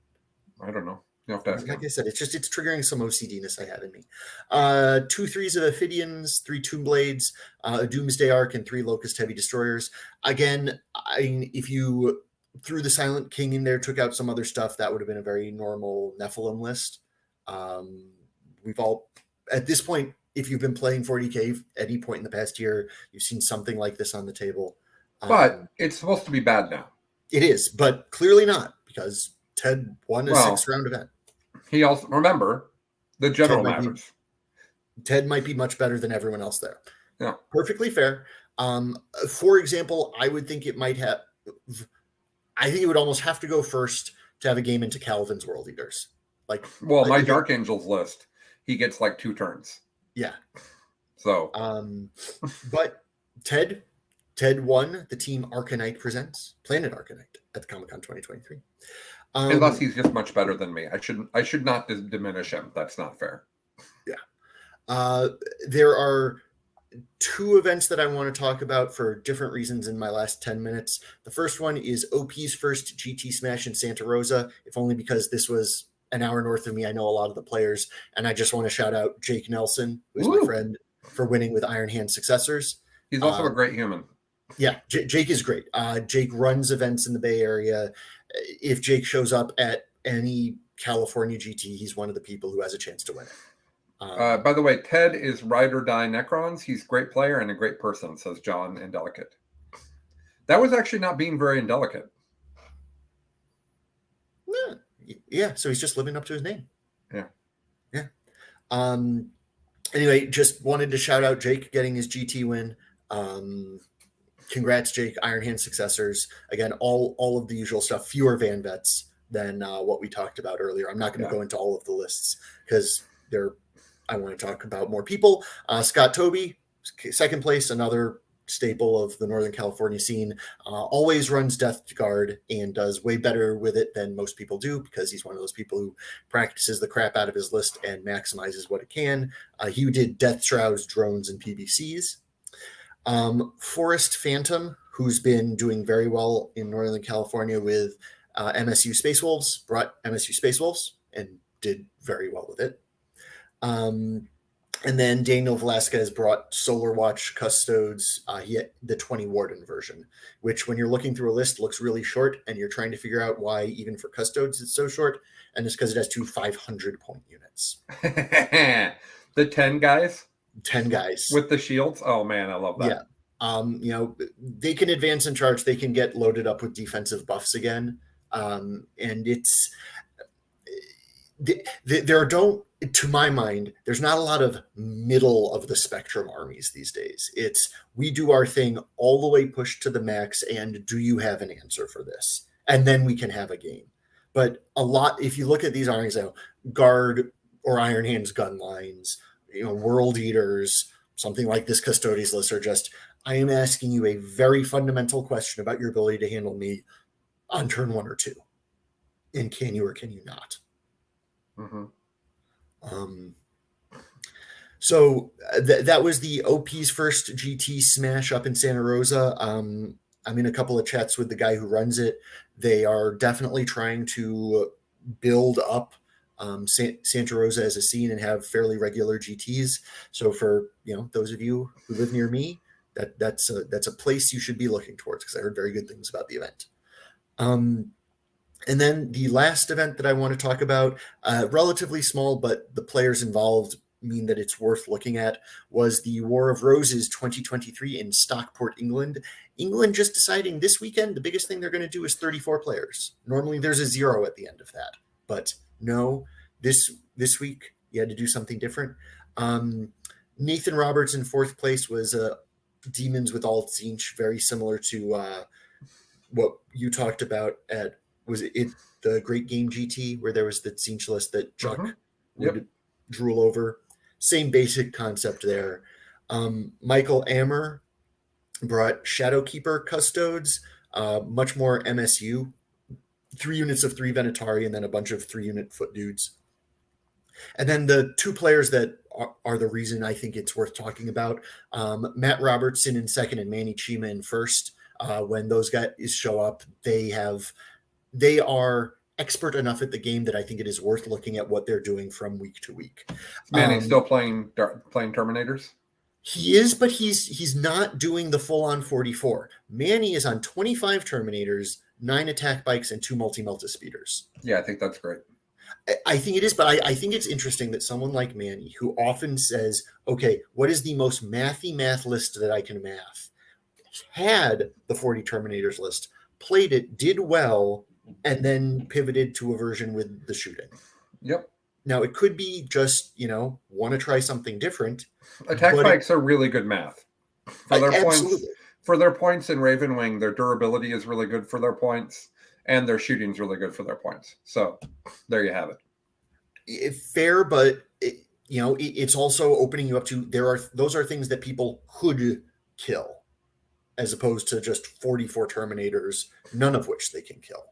I don't know. You have to ask like I said, it's triggering some OCDness I have in me. 2 3s of Ophidians, 3 Tomb Blades, a Doomsday Arc, and 3 Locust Heavy Destroyers. Again, if you threw the Silent King in there, took out some other stuff, that would have been a very normal Nephilim list. We've all, at this point, if you've been playing 40K at any point in the past year, you've seen something like this on the table. But it's supposed to be bad now. It is, but clearly not, because Ted won a 6-round event. He also, remember, the general matters. Ted might be much better than everyone else there. Yeah. Perfectly fair. For example, I would think it might have, I think it would almost have to go first to have a game into Calvin's World Eaters. My Dark Angels list, he gets like 2 turns. Yeah. So. But Ted won the Team Arcanite Presents Planet Arcanite at the Comic-Con 2023. Unless he's just much better than me. I should not diminish him. That's not fair. Yeah. There are 2 events that I want to talk about for different reasons in my last 10 minutes. The first one is OP's first GT Smash in Santa Rosa, if only because this was an hour north of me. I know a lot of the players, and I just want to shout out Jake Nelson, who's my friend, for winning with Iron Hand Successors. He's also a great human. Yeah, Jake is great. Jake runs events in the Bay Area. If Jake shows up at any California GT, he's one of the people who has a chance to win it. By the way, Ted is ride or die Necrons. He's a great player and a great person, says John Indelicate. That was actually not being very indelicate. Yeah, so he's just living up to his name. Yeah. Anyway, just wanted to shout out Jake getting his GT win. Congrats, Jake. Iron Hand successors. Again, all of the usual stuff. Fewer Van Vets than what we talked about earlier. I'm not going to go into all of the lists because I want to talk about more people. Scott Toby, second place, another staple of the Northern California scene, always runs Death Guard and does way better with it than most people do because he's one of those people who practices the crap out of his list and maximizes what it can. He did Death Shrouds, Drones, and PBCs. Forrest Phantom, who's been doing very well in Northern California with MSU Space Wolves, brought MSU Space Wolves and did very well with it. And then Daniel Velasquez brought Solar Watch Custodes, the 20 Warden version, which when you're looking through a list looks really short and you're trying to figure out why even for Custodes it's so short. And it's because it has 2 500-point units. The 10 guys? 10 guys. With the shields? Oh, man, I love that. Yeah. They can advance and charge. They can get loaded up with defensive buffs again. And it's... to my mind, there's not a lot of middle of the spectrum armies these days. It's we do our thing all the way pushed to the max, and do you have an answer for this? And then we can have a game. But if you look at these armies, Guard or Iron Hands gun lines, World Eaters, something like this Custodes list are just, I am asking you a very fundamental question about your ability to handle me on turn 1 or 2. And can you or can you not? Mm-hmm. So that was the OP's first GT smash up in Santa Rosa. I'm in a couple of chats with the guy who runs it. They are definitely trying to build up Santa Rosa as a scene and have fairly regular GTs. So for those of you who live near me, that's a place you should be looking towards because I heard very good things about the event. And then the last event that I want to talk about, relatively small, but the players involved mean that it's worth looking at, was the War of Roses 2023 in Stockport, England. England just deciding this weekend the biggest thing they're going to do is 34 players. Normally there's a 0 at the end of that. But no, this week you had to do something different. Nathan Roberts in 4th place was Demons with Alt Zinch, very similar to what you talked about at was it the Great Game GT where there was the Zinch list that Chuck would drool over? Same basic concept there. Michael Ammer brought Shadowkeeper Custodes, much more MSU, 3 units of 3 Venatari and then a bunch of 3-unit foot dudes. And then the 2 players that are the reason I think it's worth talking about, Matt Robertson in 2nd and Manny Chima in 1st. When those guys show up, they are expert enough at the game that I think it is worth looking at what they're doing from week to week. Manny's still playing Terminators? He is, but he's not doing the full-on 44. Manny is on 25 Terminators, 9 attack bikes, and 2 multi-melta speeders. Yeah, I think that's great. I think it is, but I think it's interesting that someone like Manny, who often says, okay, what is the most mathy math list that I can math, had the 40 Terminators list, played it, did well, and then pivoted to a version with the shooting. Yep. Now, it could be just, want to try something different. Attack bikes are really good math. For their points in Ravenwing, their durability is really good for their points, and their shooting is really good for their points. So there you have it. Fair, but it's also opening you up to those are things that people could kill, as opposed to just 44 Terminators, none of which they can kill.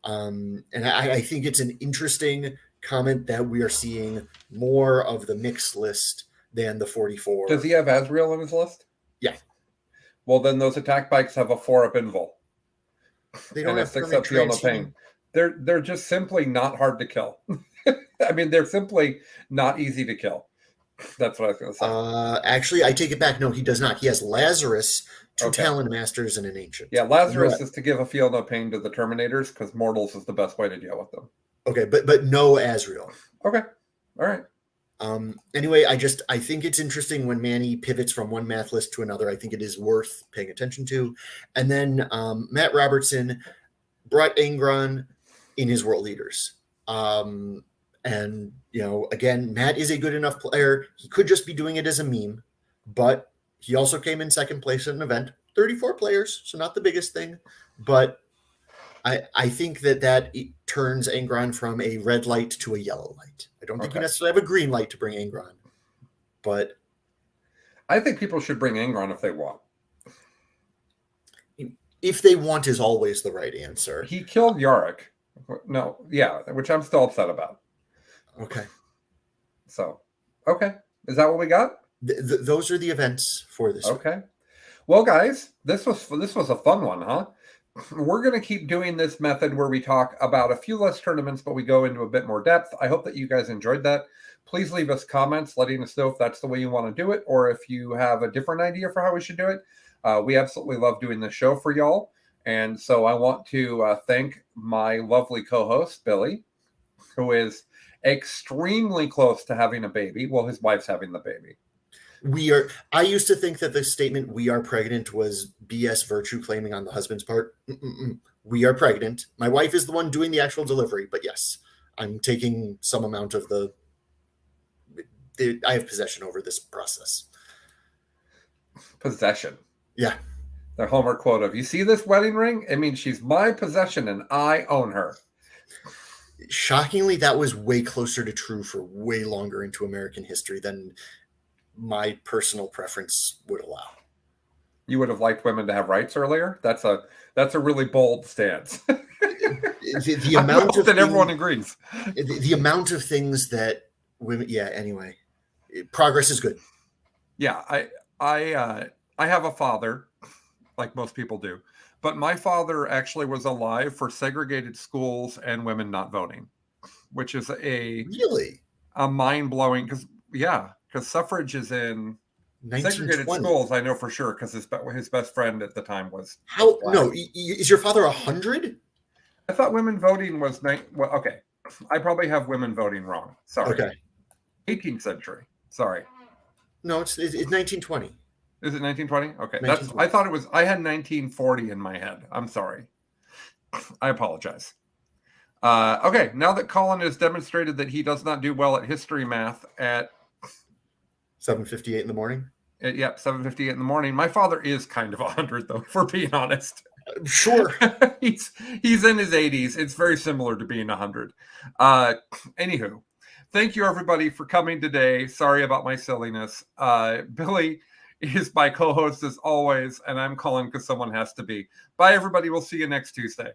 And I think it's an interesting comment that we are seeing more of the mixed list than the 44. Does he have Azrael on his list? Yeah. Well, then those attack bikes have a 4-up invul. They don't and have a 6-up feel no pain. They're just simply not hard to kill. I mean, they're simply not easy to kill. That's what I was going to say. Actually, I take it back. No, he does not. He has Lazarus Two Okay. Talon Masters and an Ancient. Yeah, Lazarus No- is to give a feel no pain to the Terminators because mortals is the best way to deal with them. Okay, but no Azrael. Okay. All right. Anyway, I think it's interesting when Manny pivots from one math list to another. I think it is worth paying attention to. And then Matt Robertson brought Angron in his World Leaders. And, again, Matt is a good enough player. He could just be doing it as a meme, but he also came in second place at an event. 34 players, so not the biggest thing. But I think that it turns Angron from a red light to a yellow light. I don't think you necessarily have a green light to bring Angron, but I think people should bring Angron if they want. if they want is always the right answer. He killed Yarick. No, yeah, which I'm still upset about. Okay. So, okay. Is that what we got? Those are the events for this week. Okay. Well, guys, this was a fun one, huh? We're going to keep doing this method where we talk about a few less tournaments, but we go into a bit more depth. I hope that you guys enjoyed that. Please leave us comments letting us know if that's the way you want to do it, or if you have a different idea for how we should do it. We absolutely love doing this show for y'all. And so I want to thank my lovely co-host, Billy, who is extremely close to having a baby. Well, his wife's having the baby. I used to think that the statement "we are pregnant" was BS virtue claiming on the husband's part. We are pregnant. My wife is the one doing the actual delivery, but yes, I'm taking some amount of I have possession over this process. Possession. Yeah. The Homer quote of, "You see this wedding ring? It means she's my possession and I own her." Shockingly, that was way closer to true for way longer into American history than my personal preference would allow. You would have liked women to have rights earlier? That's a really bold stance. The amount of that everyone agrees. The amount of things that women. Yeah. Anyway, progress is good. Yeah, I have a father, like most people do, but my father actually was alive for segregated schools and women not voting, which is a mind-blowing because suffrage is in segregated schools. I know for sure because his best friend at the time was black. No, is your father 100? I thought women voting was okay. I probably have women voting wrong. Sorry. Okay. 18th century. Sorry. No, it's 1920. Is it 1920? Okay. 1920. I thought it was, I had 1940 in my head. I'm sorry. I apologize. Okay. Now that Colin has demonstrated that he does not do well at history math at 7:58 in the morning. 7:58 in the morning. My father is kind of 100 though, for being honest. Sure. He's in his 80s. It's very similar to being 100. Anywho, thank you everybody for coming today. Sorry about my silliness. Billy is my co-host as always, and I'm Colin because someone has to be. Bye everybody. We'll see you next Tuesday.